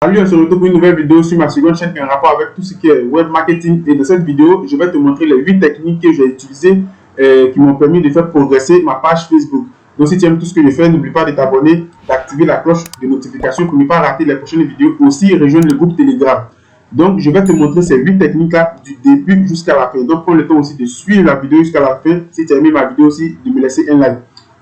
Salut, on se retrouve pour une nouvelle vidéo sur ma seconde chaîne qui a un rapport avec tout ce qui est web marketing. Et dans cette vidéo, je vais te montrer les 8 techniques que j'ai utilisées qui m'ont permis de faire progresser ma page Facebook. Donc si tu aimes tout ce que je fais, n'oublie pas de t'abonner, d'activer la cloche de notification pour ne pas rater les prochaines vidéos. Aussi, rejoindre le groupe Telegram. Donc je vais te montrer ces 8 techniques-là du début jusqu'à la fin. Donc prends le temps aussi de suivre la vidéo jusqu'à la fin. Si tu as aimé ma vidéo aussi, de me laisser un like.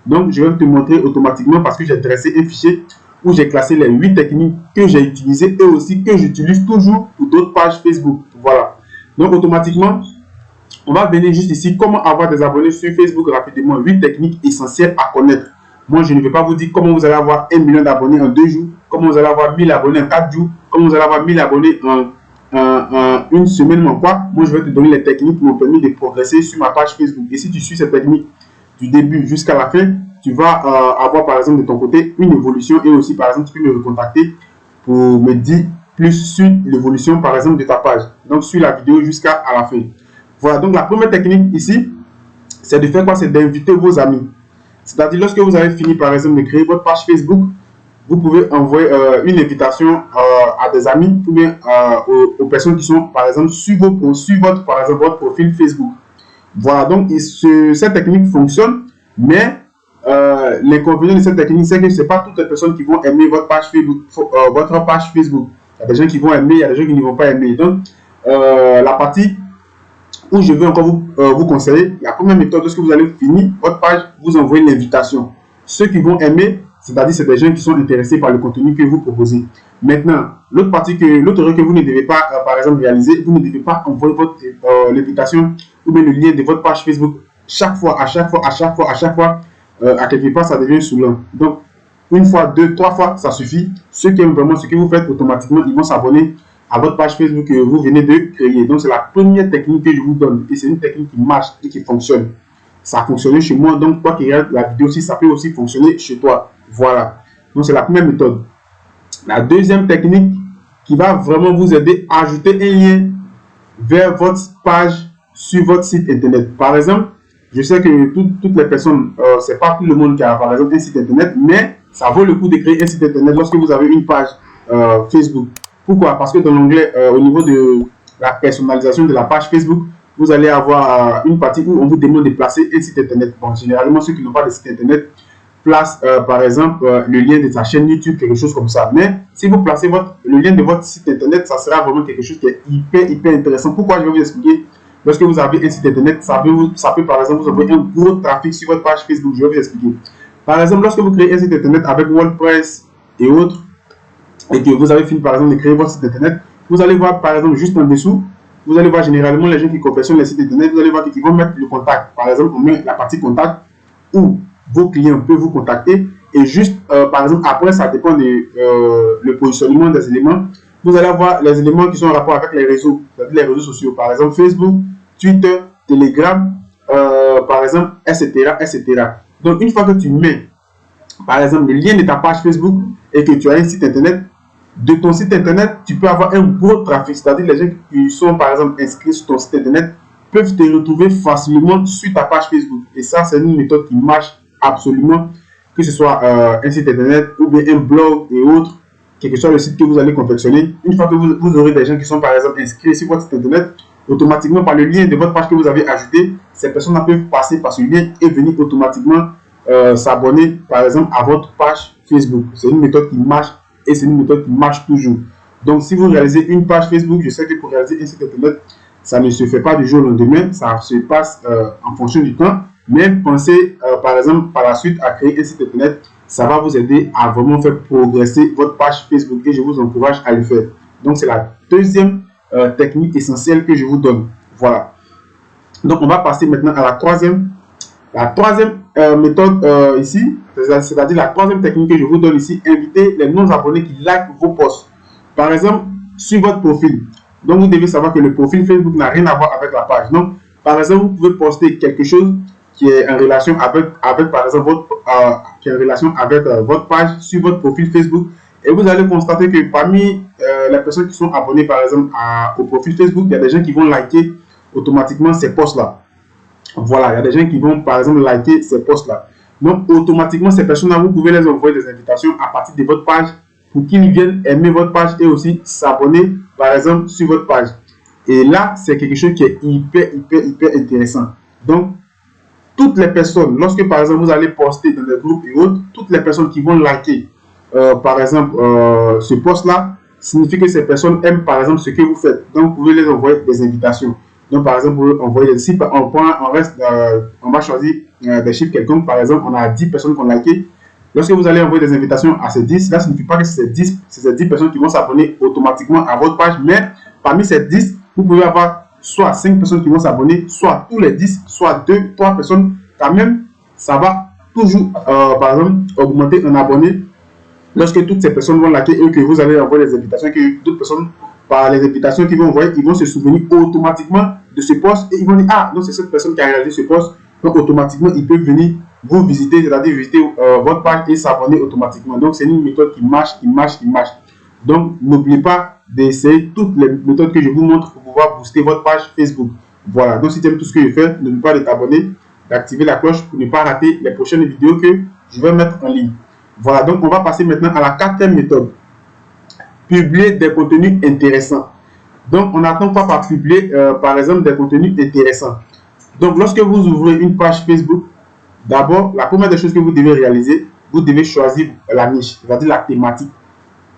Donc je vais te montrer automatiquement parce que j'ai dressé un fichier où j'ai classé les 8 techniques que j'ai utilisées et aussi que j'utilise toujours pour d'autres pages Facebook. Voilà. Donc, automatiquement, on va venir juste ici, comment avoir des abonnés sur Facebook rapidement. 8 techniques essentielles à connaître. Moi, je ne vais pas vous dire comment vous allez avoir 1 million d'abonnés en 2 jours, comment vous allez avoir 1000 abonnés en 4 jours, comment vous allez avoir 1000 abonnés en une semaine ou quoi. Moi, je vais te donner les techniques qui m'ont permis de progresser sur ma page Facebook. Et si tu suis ces techniques du début jusqu'à la fin, tu vas avoir par exemple de ton côté une évolution et aussi par exemple tu peux me recontacter pour me dire plus sur l'évolution par exemple de ta page. Donc sur la vidéo jusqu'à la fin. Voilà, donc la première technique ici, c'est de faire quoi? C'est d'inviter vos amis. C'est-à-dire lorsque vous avez fini par exemple de créer votre page Facebook, vous pouvez envoyer une invitation à des amis ou bien aux personnes qui sont par exemple sur votre profil Facebook. Voilà, donc cette technique fonctionne, mais l'inconvénient de cette technique, c'est que ce n'est pas toutes les personnes qui vont aimer votre page Facebook. Il y a des gens qui vont aimer, il y a des gens qui ne vont pas aimer. Donc, la partie où je veux encore vous conseiller, la première méthode, lorsque vous allez finir votre page, vous envoyez l'invitation. Ceux qui vont aimer, c'est-à-dire c'est des gens qui sont intéressés par le contenu que vous proposez. Maintenant, l'autre erreur que vous ne devez pas, par exemple, réaliser, vous ne devez pas envoyer l'invitation ou bien le lien de votre page Facebook à quelque part, ça devient saoulant. Donc, une fois, deux, trois fois, ça suffit. Ceux qui aiment vraiment ce que vous faites, automatiquement, ils vont s'abonner à votre page Facebook que vous venez de créer. Donc, c'est la première technique que je vous donne. Et c'est une technique qui marche et qui fonctionne. Ça a fonctionné chez moi. Donc, toi qui regardes la vidéo aussi, ça peut aussi fonctionner chez toi. Voilà. Donc, c'est la première méthode. La deuxième technique qui va vraiment vous aider à ajouter un lien vers votre page sur votre site internet. Par exemple, je sais que toutes les personnes, c'est pas tout le monde qui a par exemple un site internet, mais ça vaut le coup de créer un site internet lorsque vous avez une page Facebook. Pourquoi? Parce que dans l'onglet, au niveau de la personnalisation de la page Facebook, vous allez avoir une partie où on vous demande de placer un site internet. Bon, généralement, ceux qui n'ont pas de site internet placent par exemple le lien de sa chaîne YouTube, quelque chose comme ça. Mais si vous placez le lien de votre site internet, ça sera vraiment quelque chose qui est hyper intéressant. Pourquoi? Je vais vous expliquer. Lorsque vous avez un site internet, ça peut par exemple vous envoyer un gros trafic sur votre page Facebook. Je vais vous expliquer. Par exemple, lorsque vous créez un site internet avec WordPress et autres, et que vous avez fini par exemple de créer votre site internet, vous allez voir par exemple juste en dessous, vous allez voir généralement les gens qui confectionnent les sites internet, vous allez voir qu'ils vont mettre le contact. Par exemple, on met la partie contact où vos clients peuvent vous contacter et juste par exemple après ça dépend le positionnement des éléments. Vous allez avoir les éléments qui sont en rapport avec les réseaux, c'est-à-dire les réseaux sociaux, par exemple Facebook, Twitter, Telegram, par exemple, etc. Donc, une fois que tu mets, par exemple, le lien de ta page Facebook et que tu as un site internet, de ton site internet, tu peux avoir un gros trafic, c'est-à-dire les gens qui sont, par exemple, inscrits sur ton site internet peuvent te retrouver facilement sur ta page Facebook. Et ça, c'est une méthode qui marche absolument, que ce soit un site internet ou bien un blog et autres, quel que soit le site que vous allez confectionner. Une fois que vous aurez des gens qui sont, par exemple, inscrits sur votre site internet, automatiquement par le lien de votre page que vous avez ajouté, ces personnes peuvent passer par ce lien et venir automatiquement s'abonner par exemple à votre page Facebook. C'est une méthode qui marche et c'est une méthode qui marche toujours. Donc si vous réalisez une page Facebook, je sais que pour réaliser un site internet, ça ne se fait pas du jour au lendemain, ça se passe en fonction du temps, mais pensez par exemple par la suite à créer un site internet, ça va vous aider à vraiment faire progresser votre page Facebook et je vous encourage à le faire. Donc c'est la deuxième technique essentielle que je vous donne. Voilà. Donc, on va passer maintenant à la troisième. La troisième méthode ici, c'est-à-dire la troisième technique que je vous donne ici, inviter les non-abonnés qui likent vos posts. Par exemple, sur votre profil. Donc, vous devez savoir que le profil Facebook n'a rien à voir avec la page. Donc, par exemple, vous pouvez poster quelque chose qui est en relation avec par exemple, votre page sur votre profil Facebook. Et vous allez constater que parmi les personnes qui sont abonnées par exemple au profil Facebook, il y a des gens qui vont liker automatiquement ces posts-là. Voilà, il y a des gens qui vont par exemple liker ces posts-là. Donc automatiquement, ces personnes-là, vous pouvez les envoyer des invitations à partir de votre page pour qu'ils viennent aimer votre page et aussi s'abonner, par exemple, sur votre page. Et là, c'est quelque chose qui est hyper intéressant. Donc, toutes les personnes, lorsque par exemple vous allez poster dans des groupes et autres, toutes les personnes qui vont liker, par exemple, ce post-là, signifie que ces personnes aiment par exemple ce que vous faites. Donc, vous pouvez les envoyer des invitations. Donc, par exemple, vous pouvez envoyer des sites, on va choisir des chiffres quelconques. Par exemple, on a 10 personnes qui ont liké. Lorsque vous allez envoyer des invitations à ces 10, là, ça ne signifie pas que c'est ces 10 personnes qui vont s'abonner automatiquement à votre page, mais parmi ces 10, vous pouvez avoir soit 5 personnes qui vont s'abonner, soit tous les 10, soit 2, 3 personnes. Quand même, ça va toujours, par exemple, augmenter un abonné lorsque toutes ces personnes vont liker et que vous allez envoyer des invitations, que d'autres personnes, par les invitations qu'ils vont envoyer, ils vont se souvenir automatiquement de ce post et ils vont dire, ah, non, c'est cette personne qui a réalisé ce post. Donc, automatiquement, ils peuvent venir vous visiter, c'est-à-dire visiter votre page et s'abonner automatiquement. Donc, c'est une méthode qui marche. Donc, n'oubliez pas d'essayer toutes les méthodes que je vous montre pour pouvoir booster votre page Facebook. Voilà. Donc, si tu aimes tout ce que je fais, n'oublie pas de t'abonner, d'activer la cloche pour ne pas rater les prochaines vidéos que je vais mettre en ligne. Voilà. Donc, on va passer maintenant à la quatrième méthode. Publier des contenus intéressants. Donc, on n'attend pas par publier, par exemple, des contenus intéressants. Donc, lorsque vous ouvrez une page Facebook, d'abord, la première des choses que vous devez réaliser, vous devez choisir la niche, c'est-à-dire la thématique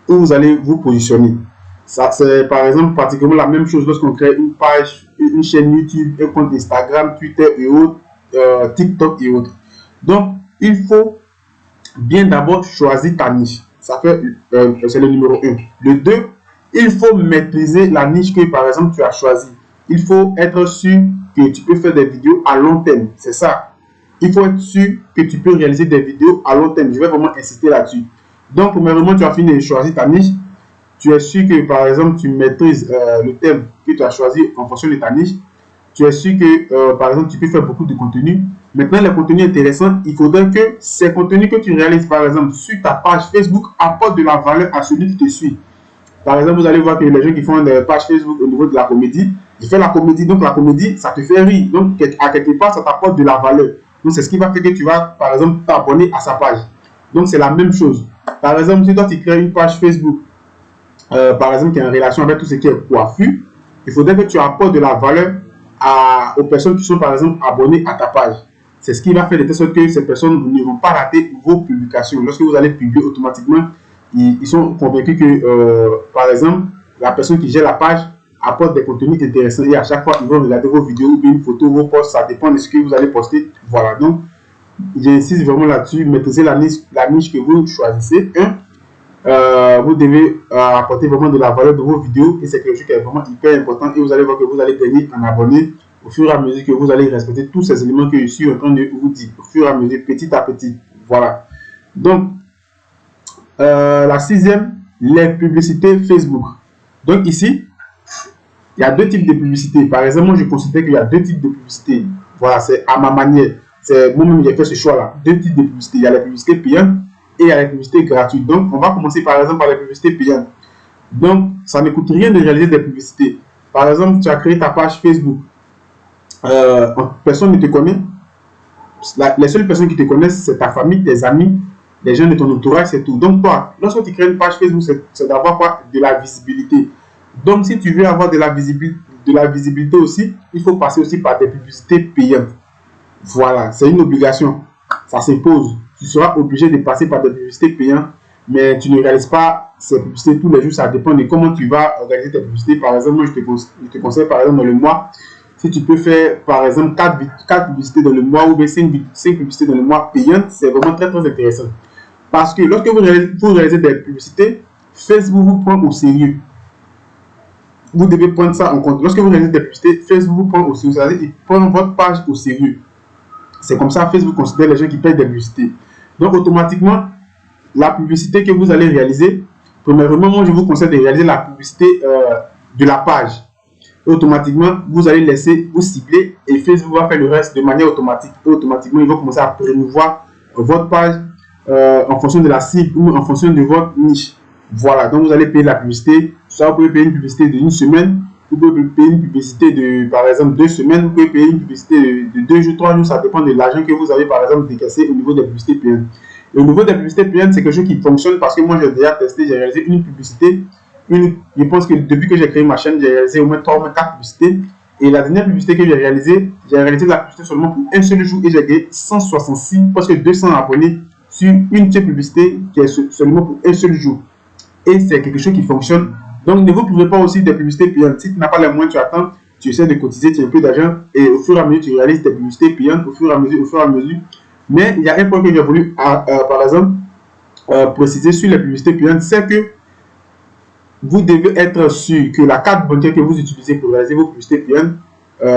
où vous allez vous positionner. Ça, c'est par exemple pratiquement la même chose lorsqu'on crée une page, une chaîne YouTube, un compte Instagram, Twitter et autres, TikTok et autres. Donc, il faut bien d'abord choisir ta niche. Ça fait, c'est le numéro 1. Le 2, il faut maîtriser la niche que, par exemple, tu as choisie. Il faut être sûr que tu peux faire des vidéos à long terme. C'est ça. Il faut être sûr que tu peux réaliser des vidéos à long terme. Je vais vraiment insister là-dessus. Donc, premièrement, tu as fini de choisir ta niche. Tu es sûr que, par exemple, tu maîtrises le thème que tu as choisi en fonction de ta niche. Tu es sûr que, par exemple, tu peux faire beaucoup de contenu. Maintenant, les contenus intéressants, il faudrait que ces contenus que tu réalises, par exemple, sur ta page Facebook, apportent de la valeur à celui qui te suit. Par exemple, vous allez voir que les gens qui font des pages Facebook au niveau de la comédie, ils font la comédie. Donc, la comédie, ça te fait rire. Donc, à quelque part, ça t'apporte de la valeur. Donc, c'est ce qui va faire que tu vas, par exemple, t'abonner à sa page. Donc, c'est la même chose. Par exemple, si toi, tu crées une page Facebook, par exemple, qui est en relation avec tout ce qui est coiffure, il faudrait que tu apportes de la valeur aux personnes qui sont, par exemple, abonnées à ta page. C'est ce qui va faire de telle sorte que ces personnes ne vont pas rater vos publications. Lorsque vous allez publier automatiquement, ils sont convaincus que, par exemple, la personne qui gère la page apporte des contenus intéressants et à chaque fois, ils vont regarder vos vidéos ou bien une photo, vos posts, ça dépend de ce que vous allez poster. Voilà, donc, j'insiste vraiment là-dessus, maîtriser la niche que vous choisissez. Vous devez apporter vraiment de la valeur de vos vidéos et c'est quelque chose qui est vraiment hyper important et vous allez voir que vous allez gagner en abonnés au fur et à mesure que vous allez respecter tous ces éléments que je suis en train de vous dire, au fur et à mesure, petit à petit. Voilà. Donc, la sixième, les publicités Facebook. Donc ici, il y a deux types de publicités. Par exemple, moi je considère qu'il y a deux types de publicités. Voilà, c'est à ma manière. C'est moi-même j'ai fait ce choix-là. Deux types de publicités. Il y a les publicités payantes et il y a les publicités gratuites. Donc, on va commencer par exemple par les publicités payantes. Donc, ça ne coûte rien de réaliser des publicités. Par exemple, tu as créé ta page Facebook. Personne ne te connaît. Les seules personnes qui te connaissent, c'est ta famille, tes amis, les gens de ton entourage, c'est tout. Donc, toi, lorsque tu crées une page Facebook, c'est d'avoir quoi? De la visibilité. Donc, si tu veux avoir de la visibilité aussi, il faut passer aussi par des publicités payantes. Voilà, c'est une obligation. Ça s'impose. Tu seras obligé de passer par des publicités payantes, mais tu ne réalises pas ces publicités tous les jours. Ça dépend de comment tu vas organiser tes publicités. Par exemple, moi, je te conseille, par exemple, dans le mois, si tu peux faire, par exemple, 4 publicités dans le mois ou bien 5 publicités dans le mois payantes, c'est vraiment très, très intéressant. Parce que lorsque vous réalisez des publicités, Facebook vous prend au sérieux. Vous devez prendre ça en compte. Lorsque vous réalisez des publicités, Facebook vous prend au sérieux. C'est-à-dire qu'il prend votre page au sérieux. C'est comme ça Facebook considère les gens qui payent des publicités. Donc, automatiquement, la publicité que vous allez réaliser, premièrement, moi, je vous conseille de réaliser la publicité de la page. Et automatiquement, vous allez laisser vous cibler et Facebook va faire le reste de manière automatique. Et automatiquement, il va commencer à promouvoir votre page en fonction de la cible ou en fonction de votre niche. Voilà, donc vous allez payer la publicité. Soit vous pouvez payer une publicité d'une semaine, vous pouvez payer une publicité de, par exemple, 2 semaines, vous pouvez payer une publicité de 2 jours, 3 jours, ça dépend de l'argent que vous avez, par exemple, décaissé au niveau des publicités payantes. Et au niveau des publicités payantes, c'est quelque chose qui fonctionne parce que moi, j'ai déjà testé, j'ai réalisé une publicité. Je pense que depuis que j'ai créé ma chaîne, j'ai réalisé au moins 3 ou 4 publicités. Et la dernière publicité que j'ai réalisé la publicité seulement pour un seul jour et j'ai gagné 166, presque 200 abonnés sur une seule publicité qui est seulement pour un seul jour. Et c'est quelque chose qui fonctionne. Donc, ne vous privez pas aussi des publicités payantes. Si tu n'as pas les moyens, tu attends, tu essaies de cotiser, tu as un peu d'argent et au fur et à mesure, tu réalises tes publicités payantes au fur et à mesure. Mais il y a un point que j'ai voulu, par exemple, préciser sur les publicités payantes, c'est que vous devez être sûr que la carte bancaire que vous utilisez pour réaliser vos publicités payantes,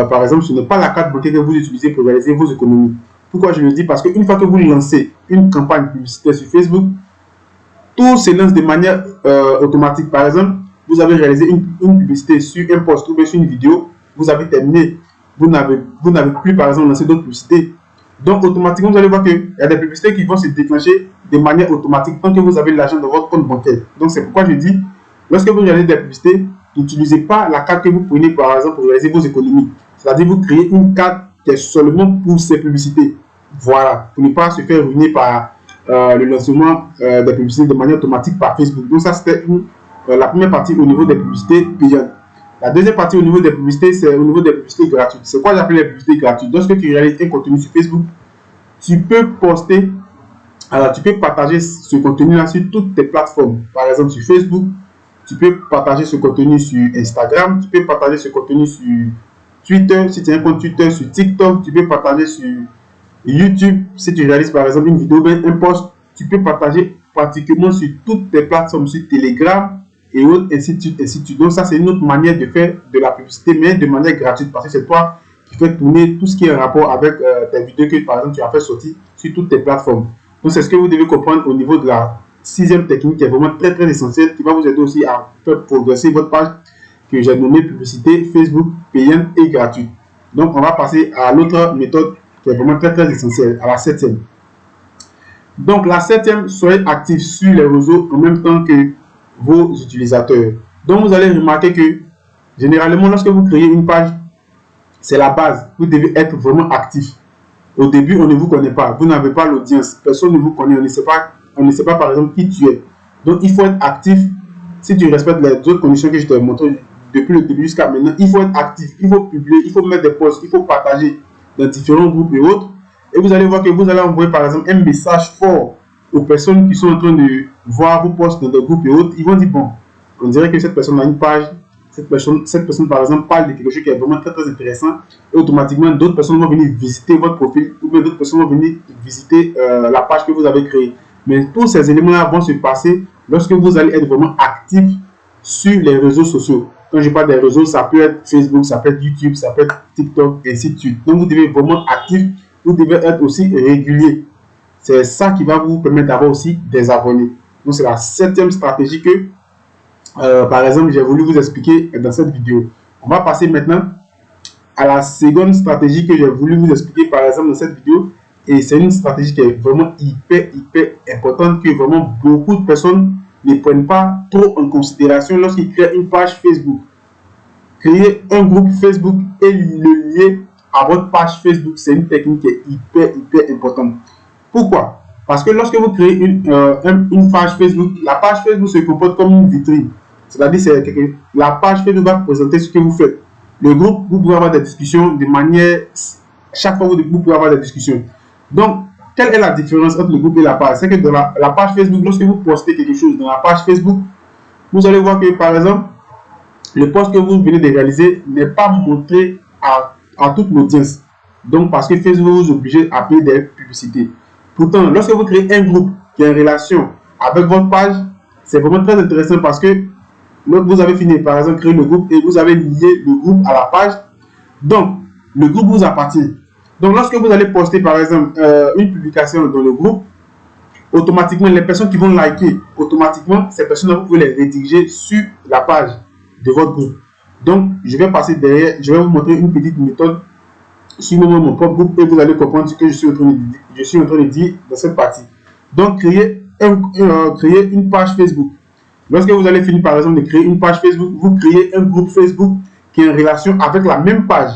par exemple, ce n'est pas la carte bancaire que vous utilisez pour réaliser vos économies. Pourquoi je le dis? Parce qu'une fois que vous lancez une campagne publicitaire sur Facebook, tout se lance de manière automatique. Par exemple, vous avez réalisé une publicité sur un post ou bien sur une vidéo, vous avez terminé, vous n'avez plus, par exemple, lancé d'autres publicités. Donc, automatiquement, vous allez voir qu'il y a des publicités qui vont se déclencher de manière automatique tant que vous avez l'argent dans votre compte bancaire. Donc, c'est pourquoi je dis, lorsque vous réalisez des publicités, n'utilisez pas la carte que vous prenez, par exemple, pour réaliser vos économies. C'est-à-dire, vous créez une carte qui est seulement pour ces publicités. Voilà, pour ne pas se faire ruiner par le lancement des publicités de manière automatique par Facebook. Donc, ça, c'était la première partie au niveau des publicités payantes. La deuxième partie au niveau des publicités, c'est au niveau des publicités gratuites. C'est quoi j'appelle les publicités gratuites? Lorsque tu réalises un contenu sur Facebook, tu peux poster, alors tu peux partager ce contenu-là sur toutes tes plateformes. Par exemple, sur Facebook, tu peux partager ce contenu sur Instagram, tu peux partager ce contenu sur Twitter, si tu as un compte Twitter, sur TikTok, tu peux partager sur YouTube. Si tu réalises par exemple une vidéo, un post, tu peux partager pratiquement sur toutes tes plateformes, sur Telegram et autres, ainsi de suite, ainsi de suite. Donc ça, c'est une autre manière de faire de la publicité, mais de manière gratuite, parce que c'est toi qui fais tourner tout ce qui est en rapport avec tes vidéos que, par exemple, tu as fait sortir sur toutes tes plateformes. Donc c'est ce que vous devez comprendre au niveau de la 6e technique qui est vraiment très très essentielle, qui va vous aider aussi à faire progresser votre page que j'ai nommée publicité Facebook payante et gratuite. Donc on va passer à l'autre méthode qui est vraiment très très essentielle, à la 7e. Donc la 7e, soyez actif sur les réseaux en même temps que vos utilisateurs. Donc vous allez remarquer que généralement lorsque vous créez une page, c'est la base. Vous devez être vraiment actif. Au début, on ne vous connaît pas. Vous n'avez pas l'audience. Personne ne vous connaît. On ne sait pas par exemple qui tu es. Donc il faut être actif. Si tu respectes les autres conditions que je t'ai montrées depuis le début jusqu'à maintenant, il faut être actif. Il faut publier, il faut mettre des posts, il faut partager dans différents groupes et autres. Et vous allez voir que vous allez envoyer par exemple un message fort aux personnes qui sont en train de voir vos posts dans des groupes et autres. Ils vont dire, bon, on dirait que cette personne a une page, cette personne par exemple parle de quelque chose qui est vraiment très très intéressant, et automatiquement d'autres personnes vont venir visiter votre profil, ou bien d'autres personnes vont venir visiter la page que vous avez créée. Mais tous ces éléments-là vont se passer lorsque vous allez être vraiment actif sur les réseaux sociaux. Quand je parle des réseaux, ça peut être Facebook, ça peut être YouTube, ça peut être TikTok, et ainsi de suite. Donc vous devez être vraiment actif, vous devez être aussi régulier. C'est ça qui va vous permettre d'avoir aussi des abonnés. Donc c'est la 7e stratégie que, par exemple, j'ai voulu vous expliquer dans cette vidéo. On va passer maintenant à la seconde stratégie que j'ai voulu vous expliquer, par exemple, dans cette vidéo. Et c'est une stratégie qui est vraiment hyper importante, que vraiment beaucoup de personnes ne prennent pas trop en considération lorsqu'ils créent une page Facebook. Créer un groupe Facebook et le lier à votre page Facebook, c'est une technique qui est hyper importante. Pourquoi? Parce que lorsque vous créez une page Facebook, la page Facebook se comporte comme une vitrine. C'est-à-dire que la page Facebook va présenter ce que vous faites. Le groupe, vous pouvez avoir des discussions de manière... Chaque fois, vous pouvez avoir des discussions. Donc, quelle est la différence entre le groupe et la page? C'est que dans la page Facebook, lorsque vous postez quelque chose dans la page Facebook, vous allez voir que, par exemple, le post que vous venez de réaliser n'est pas montré à toute l'audience. Donc, parce que Facebook vous oblige à payer des publicités. Pourtant, lorsque vous créez un groupe qui est en relation avec votre page, c'est vraiment très intéressant parce que lorsque vous avez fini, par exemple, créer le groupe et vous avez lié le groupe à la page, donc, le groupe vous appartient. Donc, lorsque vous allez poster, par exemple, une publication dans le groupe, automatiquement, les personnes qui vont liker, automatiquement, ces personnes-là, vous pouvez les rediriger sur la page de votre groupe. Donc, je vais passer derrière, je vais vous montrer une petite méthode sur mon propre groupe et vous allez comprendre ce que je suis en train de dire dans cette partie. Donc, créer une page Facebook. Lorsque vous allez finir, par exemple, de créer une page Facebook, vous créez un groupe Facebook qui est en relation avec la même page.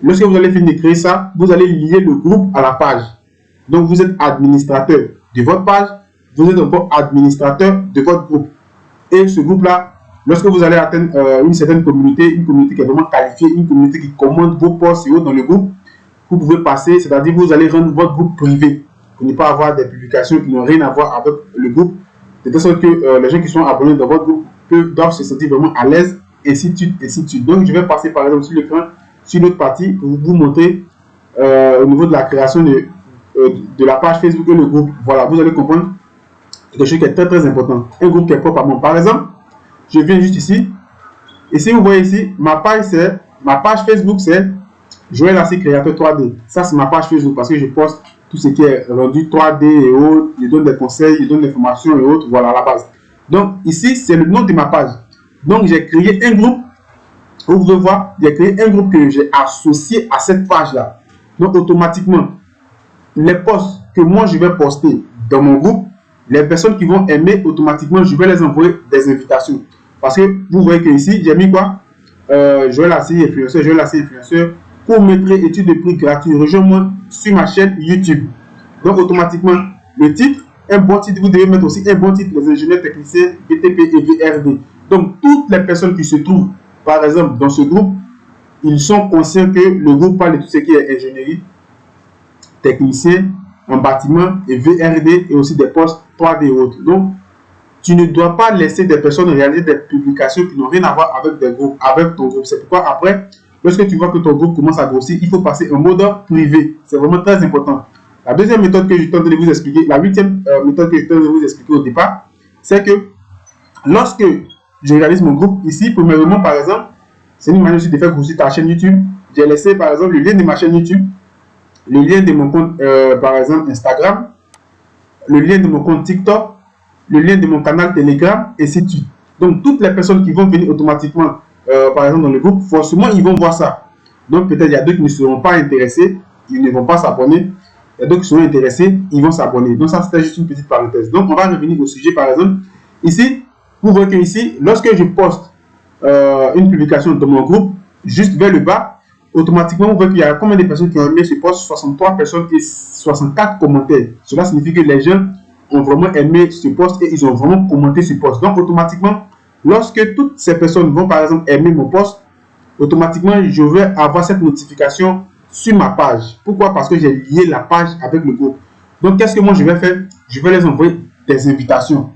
Lorsque vous allez finir de créer ça, vous allez lier le groupe à la page. Donc, vous êtes administrateur de votre page, vous êtes encore administrateur de votre groupe. Et ce groupe-là, lorsque vous allez atteindre une certaine communauté, une communauté qui est vraiment qualifiée, une communauté qui commande vos posts et autres dans le groupe, vous pouvez passer, c'est-à-dire vous allez rendre votre groupe privé pour ne pas avoir des publications qui n'ont rien à voir avec le groupe, de telle sorte que les gens qui sont abonnés dans votre groupe doivent se sentir vraiment à l'aise, et ainsi de suite, et ainsi de suite. Donc, je vais passer par exemple sur l'écran, sur l'autre partie, pour vous montrer au niveau de la création de la page Facebook et le groupe. Voilà, vous allez comprendre quelque chose qui est très très important. Un groupe qui est propre à moi. Par exemple, je viens juste ici, et si vous voyez ici, ma page Facebook, c'est Joël Lassy Créateur 3D. Ça, c'est ma page Facebook parce que je poste tout ce qui est rendu 3D et autres. Je donne des conseils, je donne des informations et autres. Voilà la base. Donc, ici, c'est le nom de ma page. Donc, j'ai créé un groupe. Vous pouvez voir, j'ai créé un groupe que j'ai associé à cette page-là. Donc, automatiquement, les posts que moi, je vais poster dans mon groupe, les personnes qui vont aimer, automatiquement, je vais les envoyer des invitations. Parce que vous voyez que ici, j'ai mis quoi? Joël Lassy Influenceur, Joël Lassy Influenceur. Pour mettre études de prix gratuits, rejoins-moi sur ma chaîne YouTube. Donc, automatiquement, le titre, un bon titre, vous devez mettre aussi un bon titre, les ingénieurs techniciens BTP et VRD. Donc, toutes les personnes qui se trouvent, par exemple, dans ce groupe, ils sont conscients que le groupe parle de tout ce qui est ingénierie, technicien, en bâtiment et VRD et aussi des postes 3D et autres. Donc, tu ne dois pas laisser des personnes réaliser des publications qui n'ont rien à voir avec des groupes, avec ton groupe. C'est pourquoi après, lorsque tu vois que ton groupe commence à grossir, il faut passer en mode privé. C'est vraiment très important. La deuxième méthode que je tente de vous expliquer, la huitième méthode que je tente de vous expliquer au départ, c'est que lorsque je réalise mon groupe ici, premièrement, par exemple, c'est une manière aussi de faire grossir ta chaîne YouTube. J'ai laissé, par exemple, le lien de ma chaîne YouTube, le lien de mon compte, par exemple, Instagram, le lien de mon compte TikTok, le lien de mon canal Telegram, et ainsi de suite. Donc, toutes les personnes qui vont venir automatiquement, par exemple, dans le groupe, forcément, ils vont voir ça. Donc, peut-être il y a d'autres qui ne seront pas intéressés, ils ne vont pas s'abonner. Il y a d'autres qui seront intéressés, ils vont s'abonner. Donc, ça, c'était juste une petite parenthèse. Donc, on va revenir au sujet, par exemple. Ici, vous voyez que ici, lorsque je poste une publication dans mon groupe, juste vers le bas, automatiquement, vous voyez qu'il y a combien de personnes qui ont aimé ce post? 63 personnes et 64 commentaires. Cela signifie que les gens ont vraiment aimé ce post et ils ont vraiment commenté ce post. Donc, automatiquement, lorsque toutes ces personnes vont, par exemple, aimer mon post, automatiquement, je vais avoir cette notification sur ma page. Pourquoi? Parce que j'ai lié la page avec le groupe. Donc, qu'est-ce que moi je vais faire? Je vais les envoyer des invitations.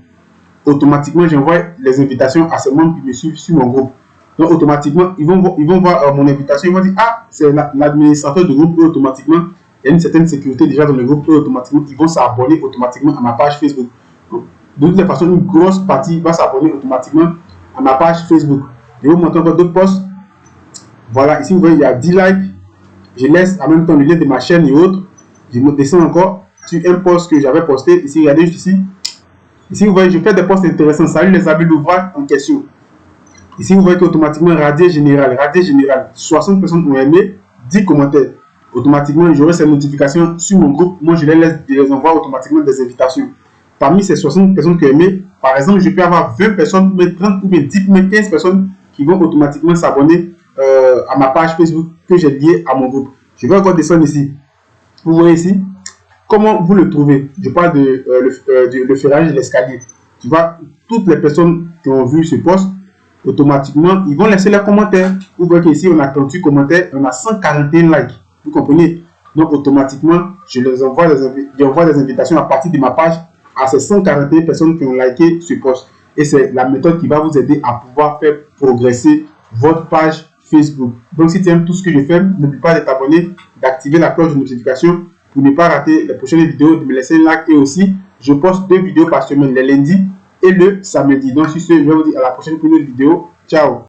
Automatiquement, j'envoie les invitations à ces membres qui me suivent sur mon groupe. Donc, automatiquement, ils vont voir mon invitation. Ils vont dire, ah, c'est l'administrateur du groupe. Et automatiquement, il y a une certaine sécurité déjà dans le groupe. Et automatiquement, ils vont s'abonner automatiquement à ma page Facebook. Donc, de toutes les façons, une grosse partie va s'abonner automatiquement à ma page Facebook. Je vais vous montrer encore d'autres posts. Voilà, ici, vous voyez, il y a 10 likes. Je laisse en même temps le lien de ma chaîne et autres. Je me descends encore sur un post que j'avais posté. Ici, regardez juste ici. Ici, vous voyez, je fais des posts intéressants. Salut les amis d'ouvrage en question. Ici, vous voyez qu'automatiquement, Radier Général, 60 personnes ont aimé, 10 commentaires. Automatiquement, j'aurai ces notifications sur mon groupe. Moi, je les envoie automatiquement des invitations. Parmi ces 60 personnes qui ont aimé, par exemple, je peux avoir 20 personnes, 30 ou 10 ou 15 personnes qui vont automatiquement s'abonner à ma page Facebook que j'ai liée à mon groupe. Je vais encore descendre ici. Vous voyez ici, comment vous le trouvez? Je parle de le ferrage de l'escalier. Tu vois, toutes les personnes qui ont vu ce post, automatiquement, ils vont laisser leurs commentaires. Vous voyez qu'ici, on a 38 commentaires, on a 141 likes. Vous comprenez? Donc, automatiquement, je envoie des invitations à partir de ma page à ces 141 personnes qui ont liké ce post. Et c'est la méthode qui va vous aider à pouvoir faire progresser votre page Facebook. Donc, si tu aimes tout ce que je fais, n'oublie pas de t'abonner, d'activer la cloche de notification pour ne pas rater les prochaines vidéos, de me laisser un like. Et aussi, je poste 2 vidéos par semaine, les lundis et le samedi. Donc, sur ce, je vais vous dire à la prochaine vidéo. Ciao!